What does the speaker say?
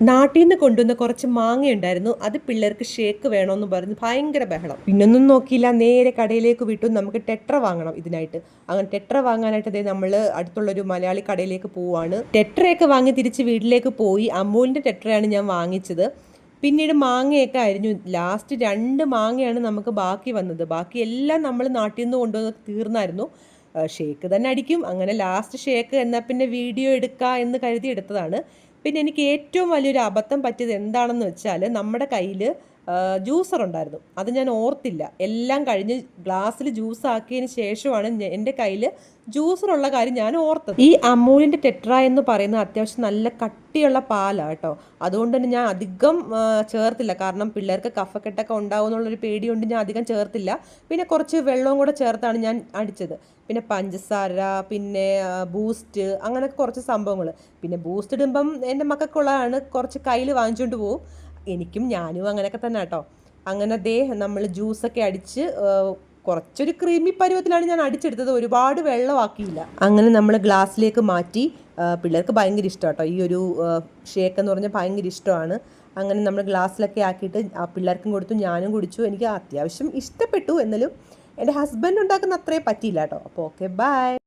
നാട്ടിൽ നിന്ന് കൊണ്ടുവന്ന കുറച്ച് മാങ്ങ ഉണ്ടായിരുന്നു. അത് പിള്ളേർക്ക് ഷേക്ക് വേണമെന്ന് പറഞ്ഞ് ഭയങ്കര ബഹളം. പിന്നൊന്നും നോക്കിയില്ല, നേരെ കടയിലേക്ക് വിട്ടു. നമുക്ക് ടെട്ര വാങ്ങണം ഇതിനായിട്ട്. അങ്ങനെ ടെട്ര വാങ്ങാനായിട്ട് അതേ നമ്മൾ അടുത്തുള്ളൊരു മലയാളി കടയിലേക്ക് പോവാണ്. ടെട്രയൊക്കെ വാങ്ങി തിരിച്ച് വീട്ടിലേക്ക് പോയി. അമൂലിൻ്റെ ടെട്രയാണ് ഞാൻ വാങ്ങിച്ചത്. പിന്നീട് മാങ്ങയൊക്കെ അരിഞ്ഞു. ലാസ്റ്റ് 2 മാങ്ങയാണ് നമുക്ക് ബാക്കി വന്നത്. ബാക്കി എല്ലാം നമ്മൾ നാട്ടിൽ നിന്ന് കൊണ്ടുവന്ന് തീർന്നായിരുന്നു. ഷേക്ക് തന്നെ അടിക്കും. അങ്ങനെ ലാസ്റ്റ് ഷേക്ക് എന്നാൽ പിന്നെ വീഡിയോ എടുക്കുക എന്ന് കരുതി എടുത്തതാണ്. പിന്നെ എനിക്ക് ഏറ്റവും വലിയൊരു അബദ്ധം പറ്റിയത് എന്താണെന്ന് വെച്ചാൽ, നമ്മുടെ കയ്യിൽ ജ്യൂസർ ഉണ്ടായിരുന്നു. അത് ഞാൻ ഓർത്തില്ല. എല്ലാം കഴിഞ്ഞ് ഗ്ലാസ്സിൽ ജ്യൂസ് ആക്കിയതിന് ശേഷമാണ് എൻ്റെ കയ്യിൽ ജ്യൂസറുള്ള കാര്യം ഞാൻ ഓർത്തത്. ഈ അമൂലിൻ്റെ ടെട്ര എന്ന് പറയുന്നത് അത്യാവശ്യം നല്ല കട്ടിയുള്ള പാലാണ് കേട്ടോ. അതുകൊണ്ട് തന്നെ ഞാൻ അധികം ചേർത്തില്ല. കാരണം പിള്ളേർക്ക് കഫക്കെട്ടൊക്കെ ഉണ്ടാവും എന്നുള്ളൊരു പേടിയുണ്ട്, ഞാൻ അധികം ചേർത്തില്ല. പിന്നെ കുറച്ച് വെള്ളവും കൂടെ ചേർത്താണ് ഞാൻ അടിച്ചത്. പിന്നെ പഞ്ചസാര, പിന്നെ ബൂസ്റ്റ്, അങ്ങനെയൊക്കെ കുറച്ച് സംഭവങ്ങൾ. പിന്നെ ബൂസ്റ്റ് ഇടുമ്പം എൻ്റെ മക്കൾക്കുള്ളതാണ്, കുറച്ച് കയ്യിൽ വാങ്ങിച്ചുകൊണ്ട് പോകും. ഞാനും അങ്ങനെയൊക്കെ തന്നെ കേട്ടോ. അങ്ങനെ നമ്മൾ ജ്യൂസൊക്കെ അടിച്ച് കുറച്ചൊരു ക്രീമി പരുവത്തിലാണ് ഞാൻ അടിച്ചെടുത്തത്. ഒരുപാട് വെള്ളമാക്കിയില്ല. അങ്ങനെ നമ്മൾ ഗ്ലാസ്സിലേക്ക് മാറ്റി. പിള്ളേർക്ക് ഭയങ്കര ഇഷ്ടം കേട്ടോ ഈ ഒരു ഷേക്ക് എന്ന് പറഞ്ഞാൽ, ഭയങ്കര ഇഷ്ടമാണ്. അങ്ങനെ നമ്മൾ ഗ്ലാസ്സിലൊക്കെ ആക്കിയിട്ട് പിള്ളേർക്കും കൊടുത്തു, ഞാനും കുടിച്ചു. എനിക്ക് അത്യാവശ്യം ഇഷ്ടപ്പെട്ടു. എന്നാലും എൻ്റെ ഹസ്ബൻഡ് ഉണ്ടാക്കുന്ന അത്രയും പറ്റിയില്ല കേട്ടോ. അപ്പോൾ ഓക്കെ, ബൈ.